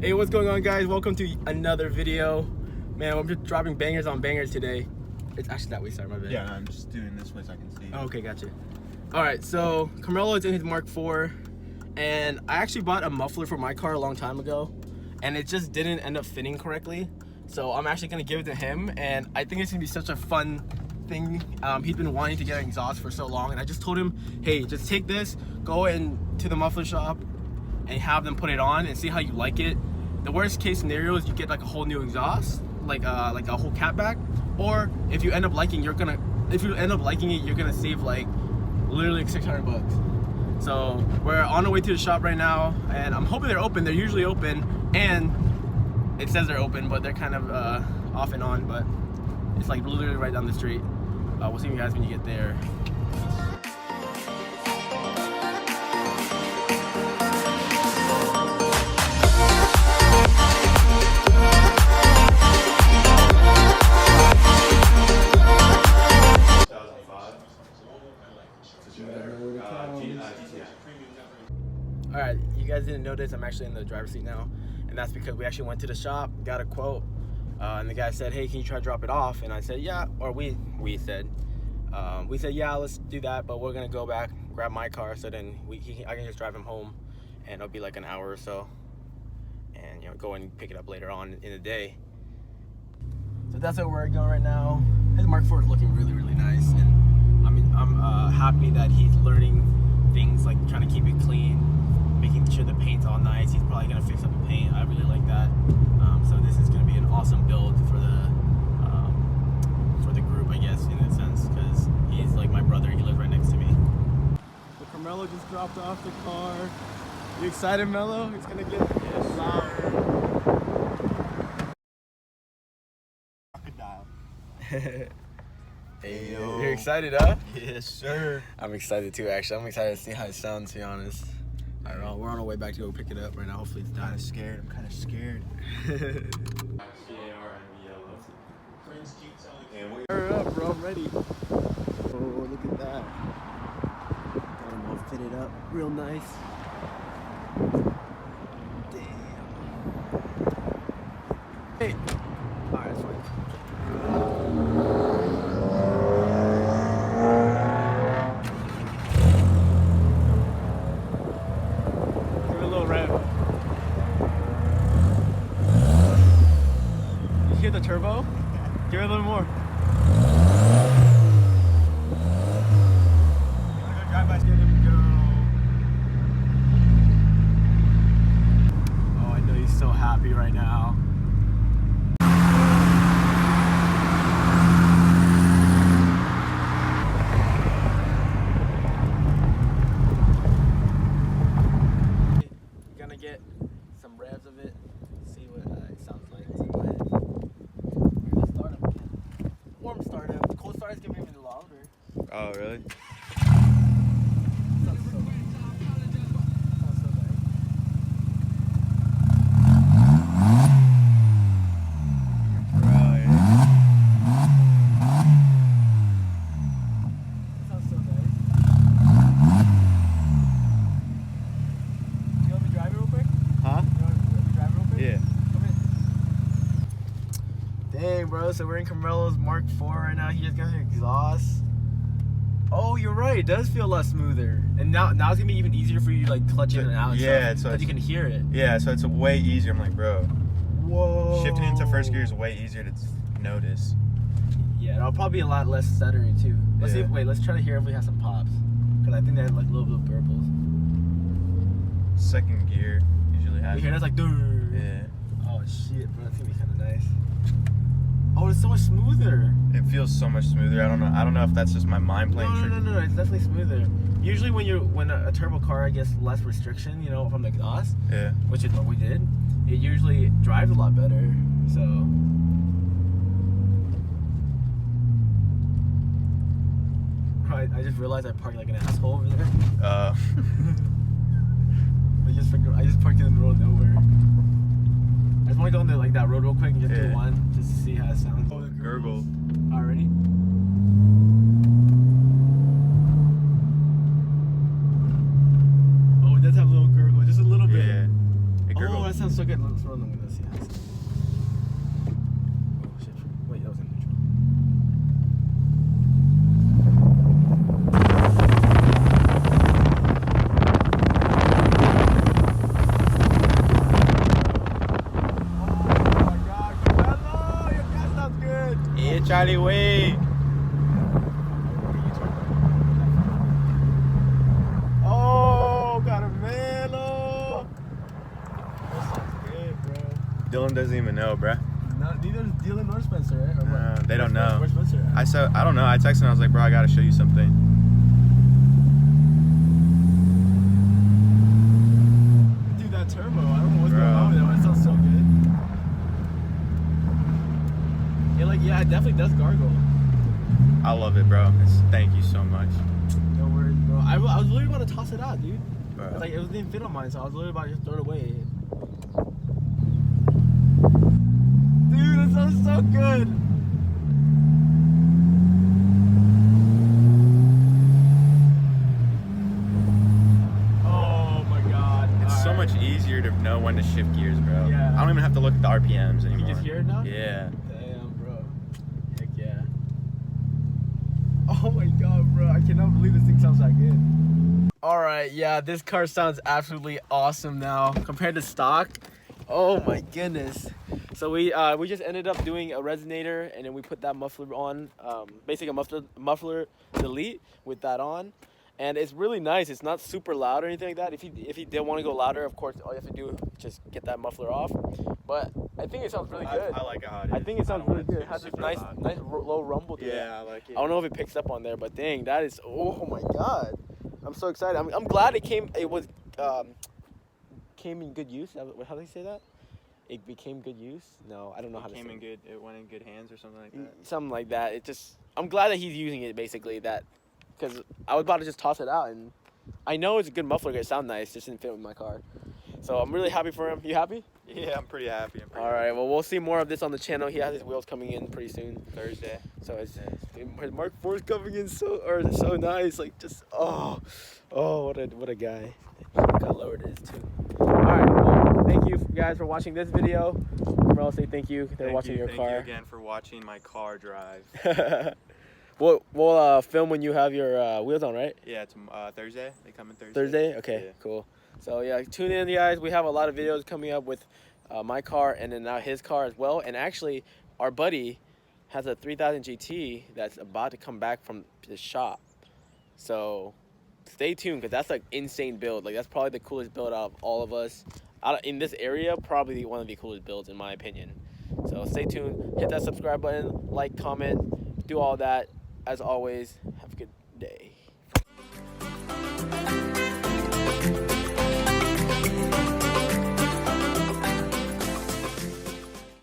Hey, what's going on, guys? Welcome to another video. Man, I'm just dropping bangers on bangers today. It's actually that way, sorry, my bad. Yeah, I'm just doing this way so I can see. Oh, okay, gotcha. Alright, so Melo is in his Mark IV, and I actually bought a muffler for my car a long time ago, and it just didn't end up fitting correctly. So I'm actually gonna give it to him, and I think it's gonna be such a fun thing. He's been wanting to get an exhaust for so long, and I just told him, hey, just take this, go into the muffler shop, and have them put it on and see how you like it. The worst case scenario is you get like a whole new exhaust, like a whole catback. Or if you end up liking, you're gonna save like literally like 600 bucks. So we're on our way to the shop right now, and I'm hoping they're open. They're usually open, and it says they're open, but they're kind of off and on. But it's like literally right down the street. We'll see you guys when you get there. Alright, you guys didn't notice I'm actually in the driver's seat now, and that's because we actually went to the shop, got a quote, and the guy said, hey, can you try to drop it off? And I said, yeah, or we said, yeah, let's do that, but we're gonna go back, grab my car, so then I can just drive him home, and it'll be like an hour or so, and go and pick it up later on in the day. So that's where we're going right now. His Mark IV is looking really, really nice, and I'm happy that he's learning things like trying to keep it clean, making sure the paint's all nice. He's probably gonna fix up the paint. I really like that. So this is gonna be an awesome build for the group, I guess, in a sense, because he's like my brother. He lives right next to me. So Melo just dropped off the car. You excited, Melo? It's gonna get loud. Hey, yo. You're excited, huh? Yes, sir. I'm excited too, actually. I'm excited to see how it sounds, to be honest. I don't know. We're on our way back to go pick it up right now. Hopefully it's done. I'm kind of scared. Hurry up, bro. I'm ready. Oh, look at that. Got them all fitted up real nice. Damn. Hey. Alright, that's fine. The turbo? Give it a little more. Oh, I know he's so happy right now. Gonna get some revs of it, see what it sounds like. Warm startup. Cold start is gonna be even longer. Oh, really? Dang, bro, so we're in Melo's Mark IV right now. He just got an exhaust. Oh, you're right. It does feel a lot smoother. And now it's gonna be even easier for you to like clutch in and out. Yeah, so you can hear it. Yeah, so it's way easier. I'm like, bro. Whoa. Shifting into first gear is way easier to notice. Yeah, it'll probably be a lot less stuttery too. Let's see. Wait, let's try to hear if we have some pops. Because I think they have like little burbles. Second gear usually has. You hear that's like, dude. Yeah. Oh shit, bro, that's gonna be kind of nice. Oh, it's so much smoother. It feels so much smoother. I don't know if that's just my mind playing trick. No, it's definitely smoother. Usually when a turbo car gets less restriction, from the exhaust, yeah, which is what we did, it usually drives a lot better. So I just realized I parked like an asshole over there. I just parked in the middle of nowhere. I just want to go on like that road real quick and just do one, just to see how it sounds. Oh, the gurgle. Already? Oh, it does have a little gurgle, just a little bit. Yeah. It gurgled. Oh, that sounds so good. Let's roll them with this. Yeah. Oh shit! Wait, that was in neutral. Oh my God, Melo, your car sounds good. Yeah, Charlie, wait. Oh, got a Melo. That sounds good, bro. Dylan doesn't even know, bruh. Neither is Dylan nor Spencer, right? Or what? They don't know. Where's Spencer at? I don't know. I texted him. I was like, bro, I gotta show you something. Dude, that turbo, I don't know what's going on with that, but it sounds so good. Yeah, it definitely does gargle. I love it, bro. Thank you so much. No worries, bro. I was literally about to toss it out, dude. Bro. Like, it didn't fit on mine, so I was literally about to just throw it away. Dude, it sounds so good. Oh my God. It's so much easier to know when to shift gears, bro. Yeah. I don't even have to look at the RPMs anymore. You just hear it now? Yeah. Damn, bro. Heck yeah. Oh my God, bro. I cannot believe this thing sounds that good. All right, yeah, this car sounds absolutely awesome now compared to stock. Oh my goodness. So we just ended up doing a resonator, and then we put that muffler on, basically a muffler delete with that on. And it's really nice. It's not super loud or anything like that. If you did want to go louder, of course, all you have to do is just get that muffler off. But I think it sounds really good. I like how it is. I think it sounds really good. It has this nice low rumble to it. Yeah, I like it. I don't know if it picks up on there, but dang, that is, oh my God. I'm so excited. I'm glad came in good use. How do you say that? It became good use? No, I don't know how to say it. It went in good hands or something like that. Something like that. I'm glad that he's using it, basically, because I was about to just toss it out, and I know it's a good muffler, it sounds nice, just didn't fit with my car. So I'm really happy for him. You happy? Yeah, I'm pretty happy. All right, well, we'll see more of this on the channel. He has his wheels coming in pretty soon. Thursday. So his Mark 4 is coming in so nice, like just what a guy. Look how low it is too. All right, well, thank you guys for watching this video. Melo, say thank you. They're watching your car. Thank you again for watching my car drive. We'll film when you have your wheels on, right? Yeah, it's Thursday. They come in Thursday. Thursday? Okay, yeah. Cool. So yeah, tune in, guys. We have a lot of videos coming up with my car and then now his car as well. And actually, our buddy has a 3000 GT that's about to come back from the shop. So stay tuned, because that's like insane build. Like, that's probably the coolest build out of all of us. In this area, probably one of the coolest builds in my opinion. So stay tuned. Hit that subscribe button, like, comment, do all that. As always,